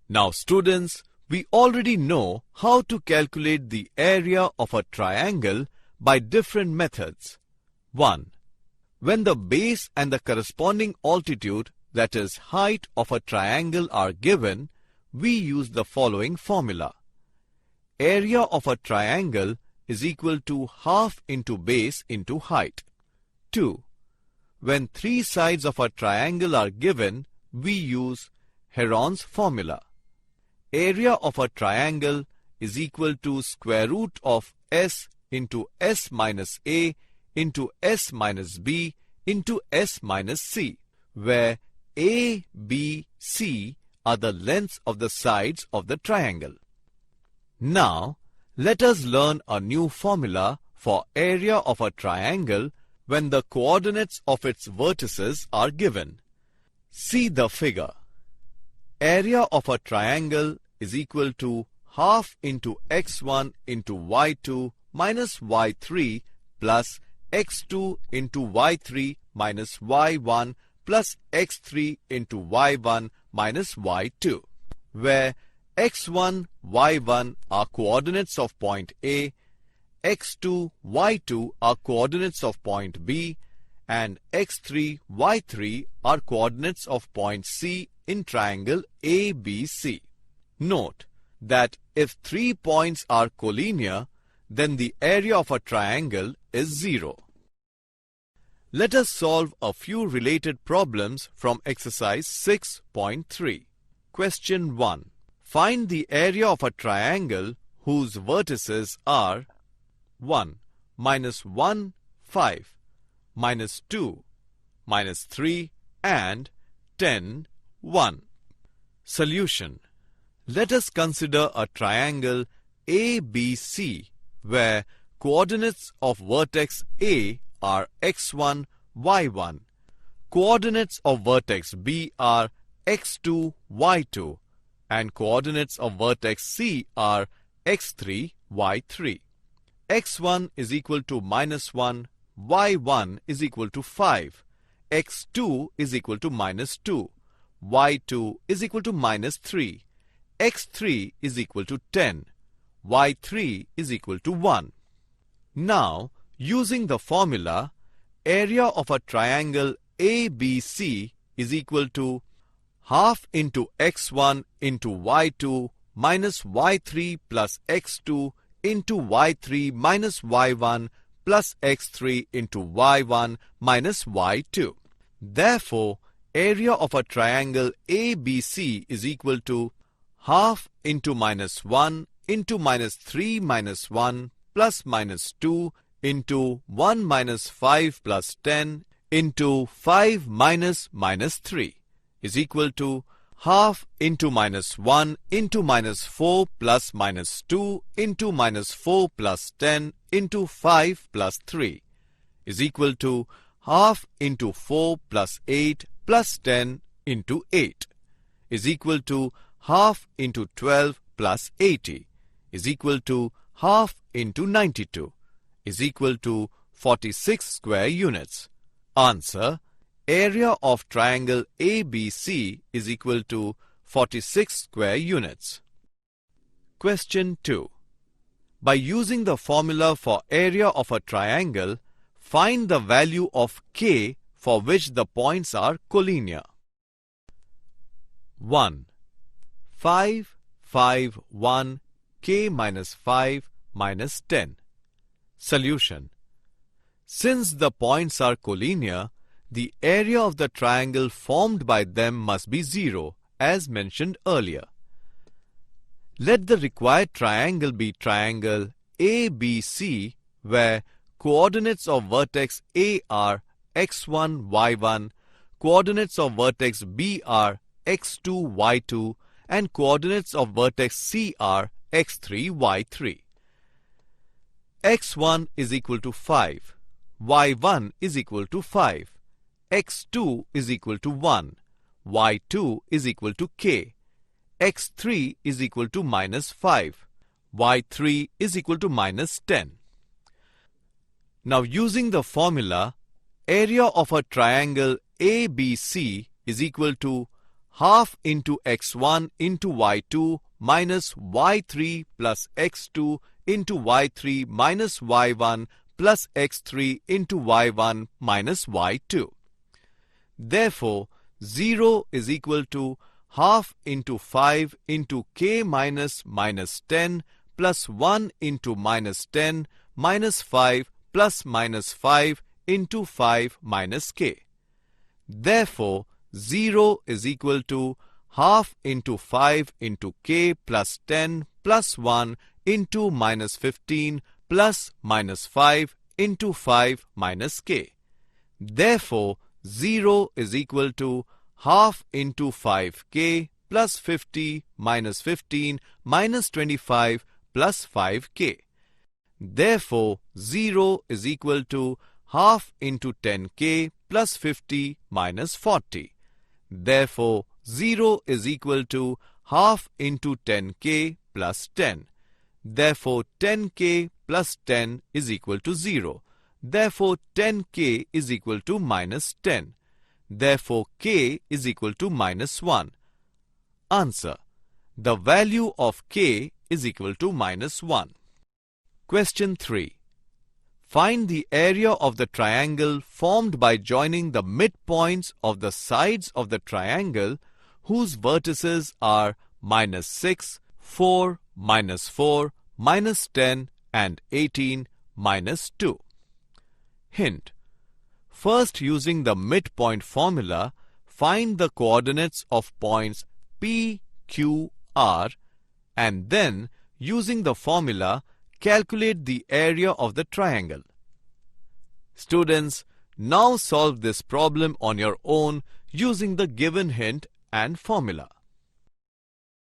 Now students, we already know how to calculate the area of a triangle by different methods. 1. When the base and the corresponding altitude, that is height of a triangle are given, we use the following formula. Area of a triangle is equal to half into base into height. 2. When three sides of a triangle are given, we use Heron's formula. Area of a triangle is equal to square root of s into s minus a into s minus b into s minus c, where a, b, c are the lengths of the sides of the triangle. Now, let us learn a new formula for area of a triangle when the coordinates of its vertices are given. See the figure. Area of a triangle is equal to half into x1 into y2 minus y3 plus x2 into y3 minus y1 plus x3 into y1 minus y2, where x1, y1 are coordinates of point A, x2, y2 are coordinates of point B, and x3, y3 are coordinates of point C in triangle ABC. Note that if 3 points are collinear, then the area of a triangle is 0. Let us solve a few related problems from exercise 6.3. Question 1. Find the area of a triangle whose vertices are 1, minus 1, 5, minus 2, minus 3 and 10, 1. Solution. Let us consider a triangle ABC where coordinates of vertex A are x1, y1. Coordinates of vertex B are x2, y2. And coordinates of vertex C are x3, y3. x1 is equal to minus 1, y1 is equal to 5, x2 is equal to minus 2, y2 is equal to minus 3, x3 is equal to 10, y3 is equal to 1. Now, using the formula, area of a triangle ABC is equal to half into x1 into y2 minus y3 plus x2 into y3 minus y1 plus x3 into y1 minus y2. Therefore, area of a triangle ABC is equal to half into minus 1 into minus 3 minus 1 plus minus 2 into 1 minus 5 plus 10 into 5 minus minus 3 is equal to half into minus 1 into minus 4 plus minus 2 into minus 4 plus 10 into 5 plus 3 is equal to half into 4 plus 8 plus 10 into 8 is equal to half into 12 plus 80 is equal to half into 92 is equal to 46 square units. Answer: area of triangle ABC is equal to 46 square units. Question 2. By using the formula for area of a triangle, find the value of K for which the points are collinear. 1. 5, 5, 1, K minus 5 minus 10. Solution. Since the points are collinear, the area of the triangle formed by them must be 0, as mentioned earlier. Let the required triangle be triangle ABC, where coordinates of vertex A are x1, y1, coordinates of vertex B are x2, y2, and coordinates of vertex C are x3, y3. x1 is equal to 5, y1 is equal to 5, x2 is equal to 1, y2 is equal to k, x3 is equal to minus 5, y3 is equal to minus 10. Now using the formula, area of a triangle ABC is equal to half into x1 into y2 minus y3 plus x2 into y3 minus y1 plus x3 into y1 minus y2. Therefore, 0 is equal to half into 5 into k minus minus 10 plus 1 into minus 10 minus 5 plus minus 5 into 5 minus k. Therefore, 0 is equal to half into 5 into k plus 10 plus 1 into minus 15 plus minus 5 into 5 minus k. Therefore, 0 is equal to half into 5k plus 50 minus 15 minus 25 plus 5k. Therefore, 0 is equal to half into 10k plus 50 minus 40. Therefore, 0 is equal to half into 10k plus 10. Therefore, 10k plus 10 is equal to 0. Therefore, 10k is equal to minus 10. Therefore, k is equal to minus 1. Answer: the value of k is equal to minus 1. Question 3. Find the area of the triangle formed by joining the midpoints of the sides of the triangle whose vertices are minus 6, 4, minus 4, minus 10 and 18, minus 2. Hint: first, using the midpoint formula, find the coordinates of points P, Q, R, and then, using the formula, calculate the area of the triangle. Students, now solve this problem on your own using the given hint and formula.